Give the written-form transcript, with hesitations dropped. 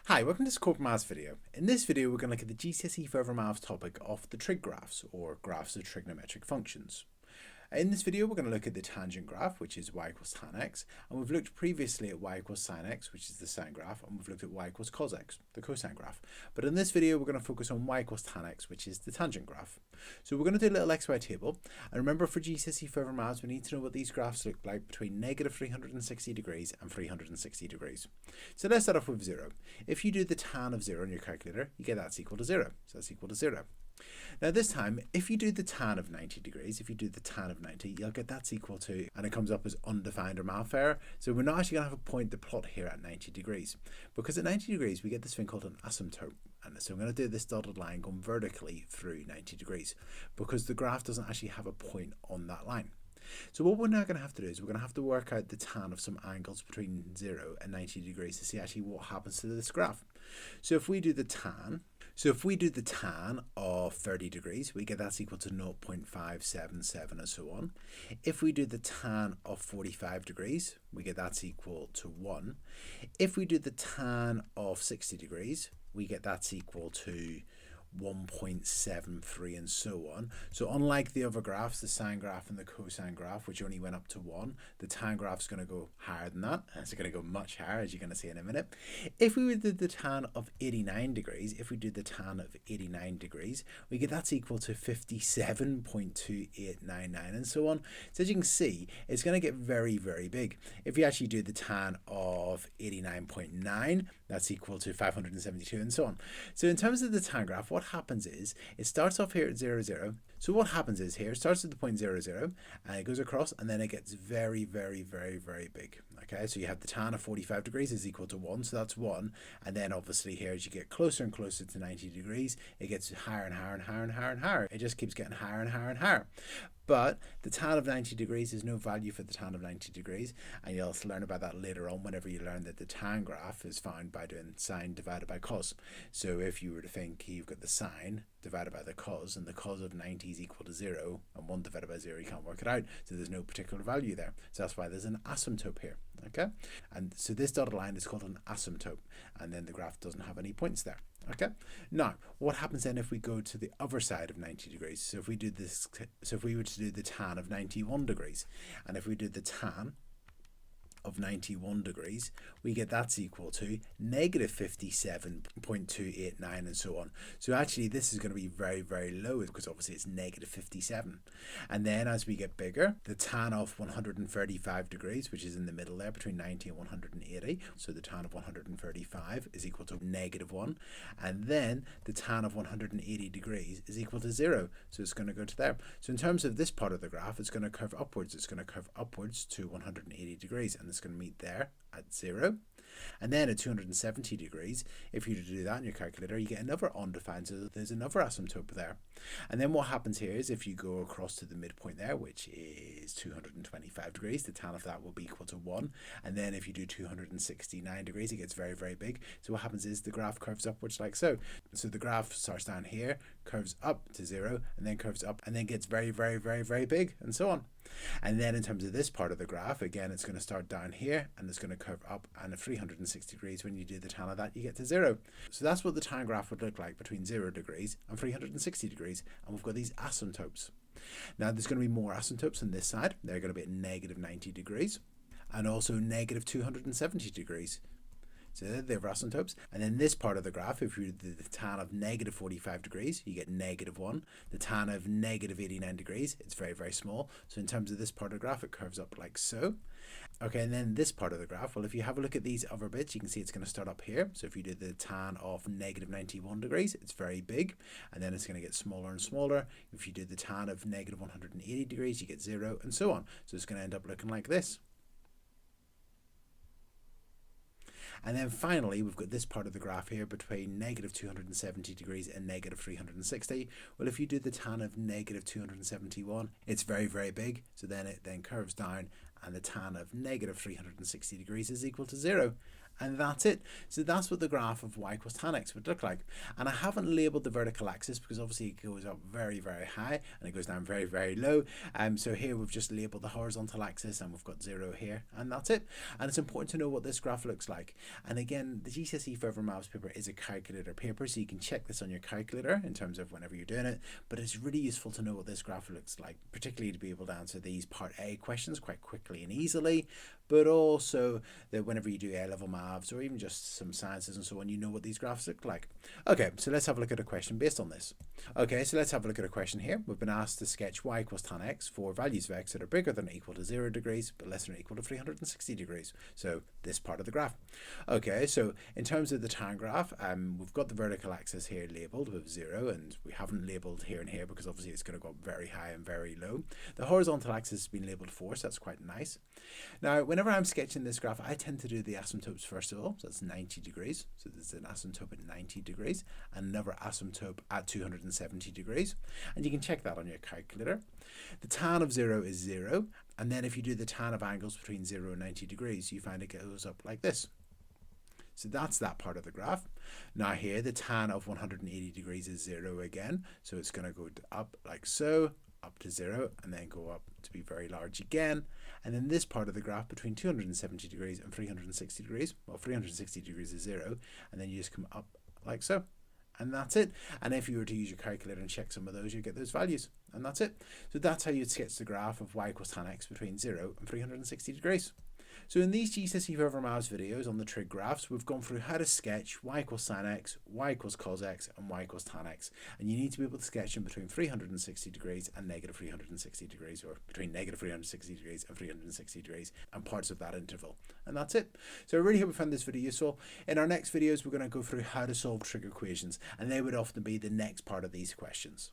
Hi, welcome to this Corbettmaths video. In this video, we're going to look at the GCSE Further Maths topic of the trig graphs, or graphs of trigonometric functions. In this video, we're going to look at the tangent graph, which is y equals tan x, and we've looked previously at y equals sin x, which is the sine graph, and we've looked at y equals cos x, the cosine graph. But in this video, we're going to focus on y equals tan x, which is the tangent graph. So we're going to do a little xy table, and remember for GCSE Further Maths, we need to know what these graphs look like between negative 360 degrees and 360 degrees. So let's start off with 0. If you do the tan of 0 in your calculator, you get that's equal to 0. So that's equal to 0. Now this time, if you do the tan of 90 degrees, if you do the tan of 90, you'll get that's equal to, and it comes up as undefined or math error. So we're not actually going to have a point to plot here at 90 degrees. Because at 90 degrees, we get this thing called an asymptote. And so I'm going to do this dotted line going vertically through 90 degrees, because the graph doesn't actually have a point on that line. So what we're now going to have to do is we're going to have to work out the tan of some angles between 0 and 90 degrees to see actually what happens to this graph. So if we do the tan of 30 degrees, we get that's equal to 0.577 and so on. If we do the tan of 45 degrees, we get that's equal to 1. If we do the tan of 60 degrees, we get that's equal to 1.73 and so on. So unlike the other graphs, the sine graph and the cosine graph, which only went up to 1, the tan graph is going to go higher than that. It's going to go much higher, as you're going to see in a minute. If we did the tan of 89 degrees, we get that's equal to 57.2899 and so on. So as you can see, it's going to get very, very big. If you actually do the tan of 89.9, that's equal to 572 and so on. So in terms of the tan graph, what happens is it starts off here at 0, 0. So what happens is here it starts at the point 0, 0, and it goes across, and then it gets very, very, very, very big. Okay, so you have the tan of 45 degrees is equal to 1, so that's 1. And then obviously here, as you get closer and closer to 90 degrees, it gets higher and higher and higher and higher and higher. It just keeps getting higher and higher and higher. But the tan of 90 degrees is no value for the tan of 90 degrees, and you'll learn about that later on whenever you learn that the tan graph is found by doing sine divided by cos. So if you were to think you've got the sine divided by the cos, and the cos of 90 is equal to 0, and 1 divided by 0, you can't work it out, so there's no particular value there. So that's why there's an asymptote here, okay? And so this dotted line is called an asymptote, and then the graph doesn't have any points there. Okay. Now, what happens then if we go to the other side of 90 degrees? So if we do this, so if we were to do the tan of 91 degrees, and if we do the tan of 91 degrees, we get that's equal to negative 57.289 and so on. So actually this is going to be very, very low, because obviously it's negative 57. And then as we get bigger, the tan of 135 degrees, which is in the middle there between 90 and 180, so the tan of 135 is equal to negative 1, and then the tan of 180 degrees is equal to 0, so it's going to go to there. So in terms of this part of the graph, it's going to curve upwards. It's going to curve upwards to 180 degrees, and it's going to meet there at 0. And then at 270 degrees, if you do that in your calculator, you get another undefined, so there's another asymptote there. And then what happens here is if you go across to the midpoint there, which is 225 degrees, the tan of that will be equal to 1. And then if you do 269 degrees, it gets very, very big. So what happens is the graph curves upwards like so. So the graph starts down here, curves up to 0, and then curves up, and then gets very, very, very, very big, and so on. And then in terms of this part of the graph, again, it's going to start down here, and it's going to curve up, and at 360 degrees, when you do the tan of that, you get to 0. So that's what the tan graph would look like between 0 degrees and 360 degrees, and we've got these asymptotes. Now there's going to be more asymptotes on this side. They're going to be at negative 90 degrees, and also negative 270 degrees. So they're asymptotes. And then this part of the graph, if you do the tan of negative 45 degrees, you get negative 1. The tan of negative 89 degrees, it's very, very small. So in terms of this part of the graph, it curves up like so. Okay, and then this part of the graph, well, if you have a look at these other bits, you can see it's going to start up here. So if you do the tan of negative 91 degrees, it's very big, and then it's going to get smaller and smaller. If you do the tan of negative 180 degrees, you get 0, and so on. So it's going to end up looking like this. And then finally, we've got this part of the graph here between negative 270 degrees and negative 360. Well, if you do the tan of negative 271, it's very, very big. So then it then curves down, and the tan of negative 360 degrees is equal to 0. And that's it. So that's what the graph of y equals tan x would look like. And I haven't labeled the vertical axis because obviously it goes up very, very high and it goes down very, very low. So here we've just labeled the horizontal axis and we've got 0 here, and that's it. And it's important to know what this graph looks like. And again, the GCSE Further Maths paper is a calculator paper, so you can check this on your calculator in terms of whenever you're doing it. But it's really useful to know what this graph looks like, particularly to be able to answer these Part A questions quite quickly and easily, but also that whenever you do A-level maths or even just some sciences and so on, you know what these graphs look like. Okay, so let's have a look at a question based on this. Okay, so let's have a look at a question here. We've been asked to sketch y equals tan x for values of x that are bigger than or equal to 0 degrees, but less than or equal to 360 degrees. So this part of the graph. Okay, so in terms of the tan graph, we've got the vertical axis here labelled with 0, and we haven't labelled here and here because obviously it's going to go up very high and very low. The horizontal axis has been labelled 4, so that's quite nice. Now, whenever I'm sketching this graph, I tend to do the asymptotes first of all. So that's 90 degrees. So there's an asymptote at 90 degrees and another asymptote at 270 degrees. And you can check that on your calculator. The tan of 0 is 0. And then if you do the tan of angles between 0 and 90 degrees, you find it goes up like this. So that's that part of the graph. Now here, the tan of 180 degrees is 0 again. So it's going to go up like so, up to 0, and then go up to be very large again. And then this part of the graph between 270 degrees and 360 degrees, well, 360 degrees is 0, and then you just come up like so. And that's it. And if you were to use your calculator and check some of those, you get those values. And that's it. So that's how you'd sketch the graph of y equals tan x between 0 and 360 degrees. So in these GCSE Further Maths videos on the trig graphs, we've gone through how to sketch y equals sin x, y equals cos x, and y equals tan x. And you need to be able to sketch them between 360 degrees and negative 360 degrees, or between negative 360 degrees and 360 degrees, and parts of that interval. And that's it. So I really hope you found this video useful. In our next videos, we're going to go through how to solve trig equations, and they would often be the next part of these questions.